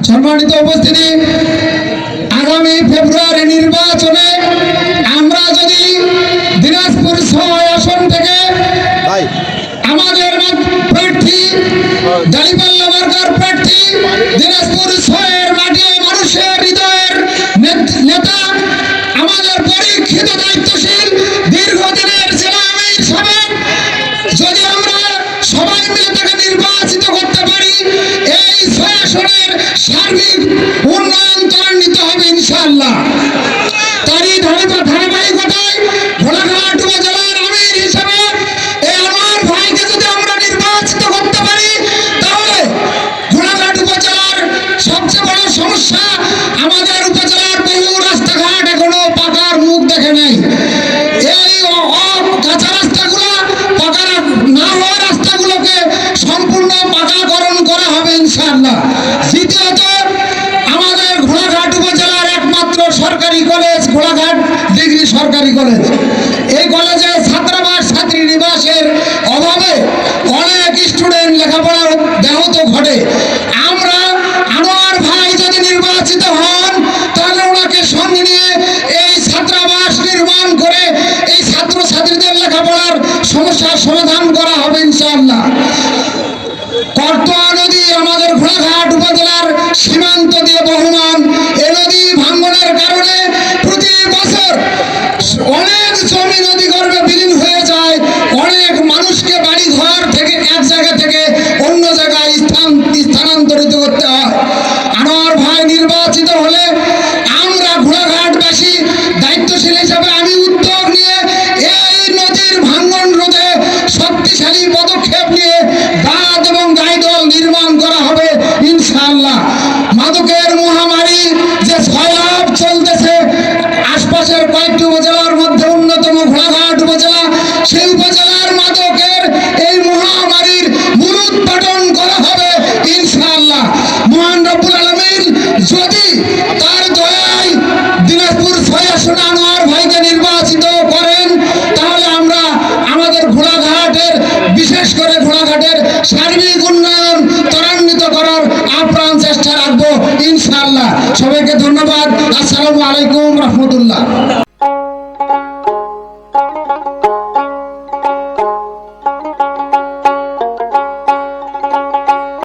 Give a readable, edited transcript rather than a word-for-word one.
সম্মানিত উপস্থিতি, আগামী ফেব্রুয়ারি নির্বাচনে আমরা যদি দিনাজপুর ৬ আসন থেকে আমাদের প্রার্থী দাঁড়িপাল্লা মার্কার প্রার্থী দিনাজপুর ৬-এর মাটি মানুষের হৃদয়ের নেতা আমাদের পরীক্ষিত দায়িত্বশীল দীর্ঘদিনের জেলা আমির সাহেব যদি আমরা সবাই মিলে তাকে নির্বাচিত করতে পারি, এই ৬ আসনের সার্বিক উন্নয়ন ত্বরান্বিত হবে ইনশাআল্লাহ। তারই ধারাবাহিকতায় ঘোড়াঘাট উপজেলার আমির হিসেবে এই আমার ভাইকে যদি আমরা নির্বাচিত করতে পারি, তাহলে ঘোড়াঘাট উপজেলার সবচেয়ে বড় সমস্যা, আমাদের উপজেলার বহু রাস্তাঘাট এখনো পাকার মুখ দেখে নেই। এই কাঁচা রাস্তাগুলো পাকা না হওয়া রাস্তাগুলোকে সম্পূর্ণ পাকাকরণ করা হবে ইনশাআল্লাহ। দ্বিতীয়ত, আমাদের ঘোড়াঘাট উপজেলার একমাত্র সরকারি কলেজ ঘোড়াঘাট ডিগ্রি সরকারি কলেজ, এই কলেজে ছাত্রাবাস ছাত্রী নিবাসের অভাবে অনেক স্টুডেন্ট লেখাপড়ার ব্যাহত ঘটে। আমরা আনোয়ার ভাই যদি নির্বাচিত হন, তাহলে ওনাকে সঙ্গে নিয়ে এই ছাত্রাবাস নির্মাণ করে এই ছাত্রছাত্রীদের লেখাপড়ার সমস্যার সমাধান করা হবে ইনশাআল্লাহ। করতোয়া নদী আমাদের ঘোড়াঘাট উপজেলার সীমান্ত দিয়ে বহমান, এ নদী ভাঙ্গনের কারণে প্রতি বছর অনেক জমি নদী গর্ভে বিলীন হয়ে যায়, অনেক মানুষকে বাড়ি ঘর থেকে এক জায়গা থেকে অন্য জায়গায় স্থানান্তরিত করতে হয়। আনোয়ার ভাই নির্বাচিত হলে আমরা ঘোড়াঘাটবাসী দায়িত্বশীল হিসাবে আমি উদ্যোগ নিয়ে এই নদীর ভাঙ্গন রোধে শক্তিশালী পদক্ষেপ নিয়ে বাঁধ এবং গাইডল নির্মাণ করা হবে ইনশাআল্লাহ। মাদকের মহামারী যে ছয়লাভ চলতেছে, আশপাশের কয়েকটি উপজেলার মধ্যে অন্যতম ঘোড়াঘাট উপজেলা, সেই উপজেলার মাদকের এই মহামারীর মূলোৎপাটন করা হবে ইনশাআল্লাহ। মহান রব্বুল আলামিন যদি তার দয়ায় দিনাজপুর ৬ আসনে আনোয়ার ভাইকে নির্বাচিত করেন, তাহলে আমরা আমাদের ঘোড়াঘাটের, বিশেষ করে ঘোড়াঘাটের সার্বিক উন্নয়ন ত্বরান্বিত করার আপ্রাণ চেষ্টা রাখবো ইনশাআল্লাহ। সবাইকে ধন্যবাদ। আসসালামু আলাইকুম রহমতুল্লাহ।